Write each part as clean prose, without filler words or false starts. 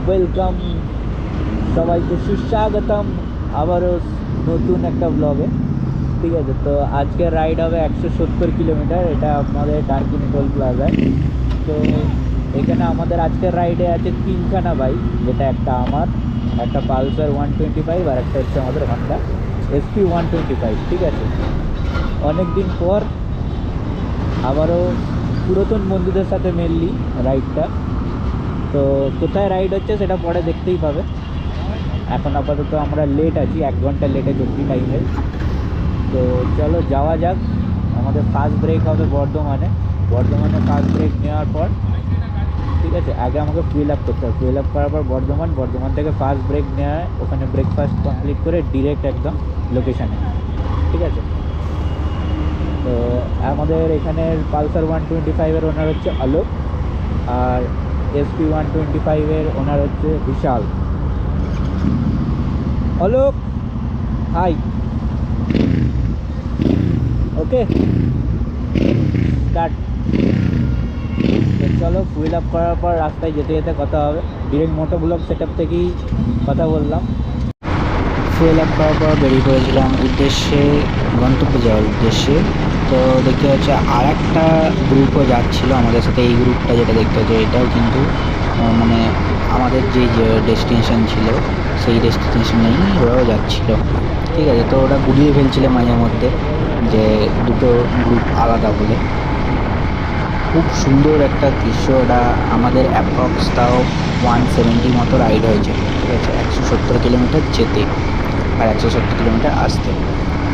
Welcome সবাইকে, সুস্বাগতম আবারও নতুন একটা ব্লগে। ঠিক আছে, তো আজকের রাইড হবে 170 কিলোমিটার। এটা আমাদের ডানকুনি টোল প্লাজায়। তো এখানে আমাদের আজকের রাইডে আছে তিনখানা বাইক, যেটা একটা আমার, একটা পালসার 125, আর একটা হচ্ছে আমাদের হন্ডা এসপি 125। ঠিক আছে, অনেক দিন পর আবারও পুরাতন বন্ধুদের সাথে মেনলি রাইডটা। তো কোথায় রাইড হচ্ছে সেটা পরে দেখতেই পাবে। এখন আপাতত আমরা লেট আছি, 1 ঘন্টা লেটে জলদি টাইমে। তো চলো যাওয়া যাক। আমাদের ফার্স্ট ব্রেক হবে বর্ধমানে। ফার্স্ট ব্রেক নেওয়ার পর, ঠিক আছে, আগে আমাকে ফুয়েল আপ করতে হবে। ফুয়েল আপ করার পর বর্ধমান থেকে ফার্স্ট ব্রেক নেওয়া হয়, ওখানে ব্রেকফাস্ট কমপ্লিট করে ডিরেক্ট একদম লোকেশানে। ঠিক আছে, তো আমাদের এখানের পালসার 125-এর ওনার হচ্ছে আলোক, আর এসপি 125-এর ওনার হচ্ছে বিশাল। অলোক, হাই। ওকে, স্টার্ট। চলো, ফুয়েল আপ করার পর রাস্তায় যেতে যেতে কথা হবে। ডিরেক্ট মোটো ব্লগ সেট আপ থেকেই কথা বললাম। ফুয়েল আপ করার পর বেরিয়ে পড়েছিলাম উদ্দেশ্যে, গন্তব্যে যাওয়ার উদ্দেশ্যে। তো দেখতে হচ্ছে আর একটা গ্রুপও যাচ্ছিলো আমাদের সাথে। এই গ্রুপটা যেটা দেখতে হচ্ছে, এটাও কিন্তু মানে আমাদের যে ডেস্টিনেশন ছিল সেই ডেস্টিনেশনেই ওরাও যাচ্ছিলো। ঠিক আছে, তো ওরা গুলিয়ে ফেলছিল মাঝে মধ্যে যে দুটো গ্রুপ আলাদা বলে। খুব সুন্দর একটা দৃশ্য। ওটা আমাদের অ্যাপ্রক্স তাও 170 মতো রাইড হয়েছে। ঠিক আছে, 170 কিলোমিটার যেতে আর 170 কিলোমিটার আসতে।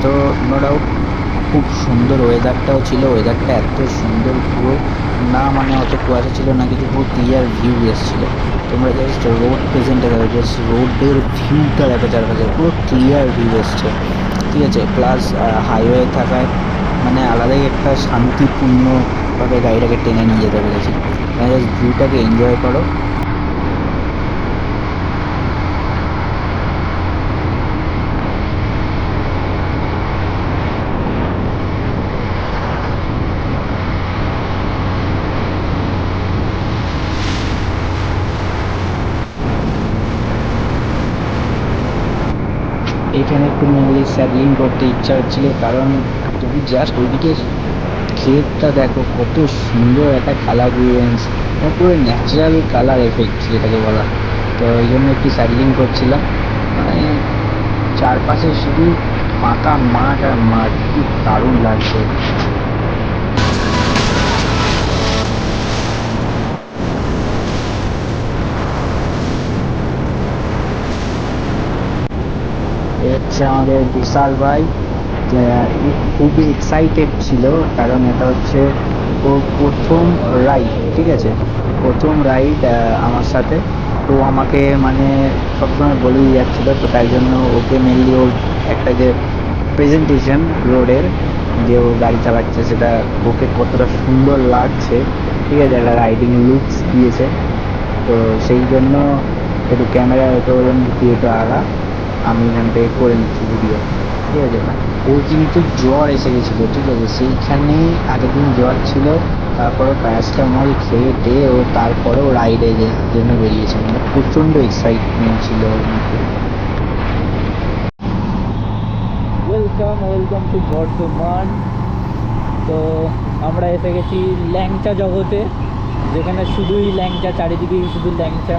তো নো ডাউট খুব সুন্দর ওয়েদারটাও ছিল। ওয়েদারটা এত সুন্দর, পুরো না মানে অত কুয়াশা ছিল না কিছু, পুরো ক্লিয়ার ভিউ এসেছিলো। তোমরা জাস্ট রোড প্রেজেন্টে দেখো, জাস্ট রোডের ভিউটা দেখো, চারপাশে পুরো ক্লিয়ার ভিউ এসছে। ঠিক আছে, প্লাস হাইওয়ে থাকায় মানে আলাদাই একটা শান্তিপূর্ণভাবে গাড়িটাকে টেনে নিয়ে যেতে পেরেছি। জাস্ট ভিউটাকে এনজয় করো। এখানে একটু মেনলি স্যাডলিং করতে ইচ্ছা হচ্ছিলো, কারণ তুমি জাস্ট ওইদিকে ক্ষেতটা দেখো, কত সুন্দর একটা কালার গ্রেডিয়েন্স, পুরো ন্যাচারাল কালার এফেক্ট যেটাকে বলা। তো এই জন্য একটু স্যাডলিং করছিলাম। মানে চারপাশে শুধু ফাঁকা মাঠ আর মাঠ, কি দারুণ লাগছে। হচ্ছে আমাদের বিশাল ভাই, খুবই এক্সাইটেড ছিল, কারণ এটা হচ্ছে ওর প্রথম রাইড। ঠিক আছে, প্রথম রাইড আমার সাথে। তো আমাকে মানে সবসময় বলেই যাচ্ছিলো, তো তাই জন্য ওকে মেনলি ওর একটা যে প্রেজেন্টেশন রোডের, যে ও গাড়ি চালাচ্ছে সেটা ওকে কতটা সুন্দর লাগছে। ঠিক আছে, একটা রাইডিং লুকস দিয়েছে। তো সেই জন্য একটু ক্যামেরা হয়তো একটু আগা, আমি এখান থেকে করে নিচ্ছি ভিডিও। ঠিক আছে, ওর কিন্তু জ্বর এসে গেছিলো। ঠিক আছে, সেইখানে আগের দিন জ্বর ছিল, তারপরে প্যারাসিটামল খেয়ে টেয়ে ও তারপরেও রাইডে জন্য বেরিয়েছে। মানে প্রচণ্ড এক্সাইটমেন্ট ছিল ওর মধ্যে। Welcome to Bardhaman. তো আমরা এসে গেছি ল্যাংচা জগতে, যেখানে শুধুই ল্যাংচা, চারিদিকেই শুধু ল্যাংচা।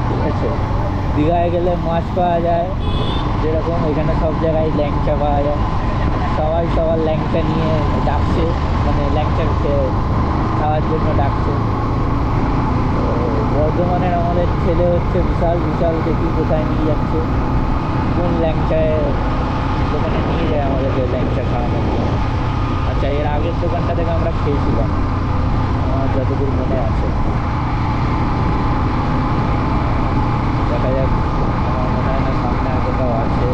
ঠিক আছে, দীঘায় গেলে মাছ পাওয়া যায় যেরকম, এখানে সব জায়গায় ল্যাংচা পাওয়া যায়। সবাই সবার ল্যাংচা নিয়ে ডাকছে, মানে ল্যাংচা খাওয়ার জন্য ডাকছে। তো বর্ধমানের আমাদের ছেলে হচ্ছে বিশাল। দেখি কোথায় নিয়ে যাচ্ছে, কোন ল্যাংচায় দোকানে নিয়ে যায় আমাদেরকে ল্যাংচা খাওয়ানোর জন্য। আচ্ছা, এর আগের দোকানটা থেকে আমরা খেয়েছিলাম, আমার যতদূর মনে আছে। দেখা যাক, আমার মনে হয় না সামনে আর কোথাও আছে।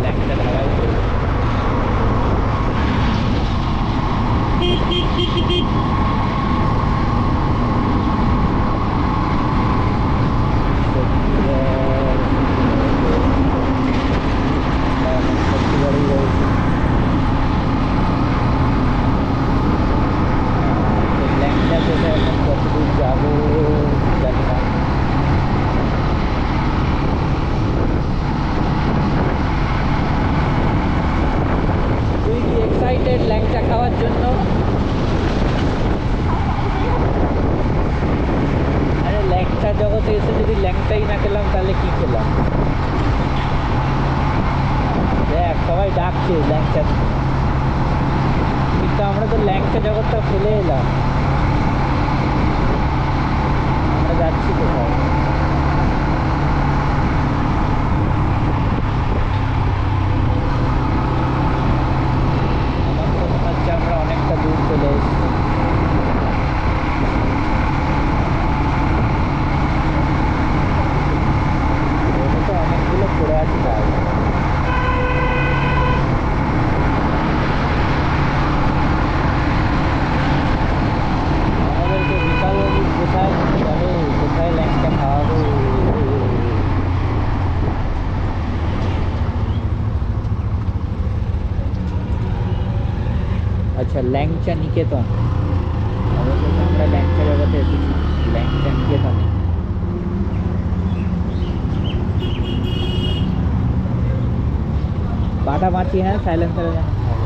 ল্যাংচা ঢাকাই খাওয়ার জন্য। আরে ল্যাংচা জগতে এসে যদি ল্যাংচাই না খেলাম তাহলে কি খেলাম? দেখ সবাই ডাকছে ল্যাংচা, কিন্তু আমরা তো ল্যাংচা জগৎটা ফেলে এলাম। আমরা যাচ্ছি কোথায়? আমার তো মনে হচ্ছে আমরা অনেকটা দূর চলে এসেছি। ওটা তো অনেকগুলো পড়ে আছে তাই। আমাদেরকে বিশালবাবু কোথায় নিয়ে যাবে, কোথায় ল্যাংচা খাওয়াবে? আচ্ছা ল্যাংচা নিকেতন, অবশ্যই আমরা ল্যাংচা জগতে এসেছি, ল্যাংচা নিকেতনে। বাটা মাছি, হ্যাঁ সাইলেন্সারে যেন খায়।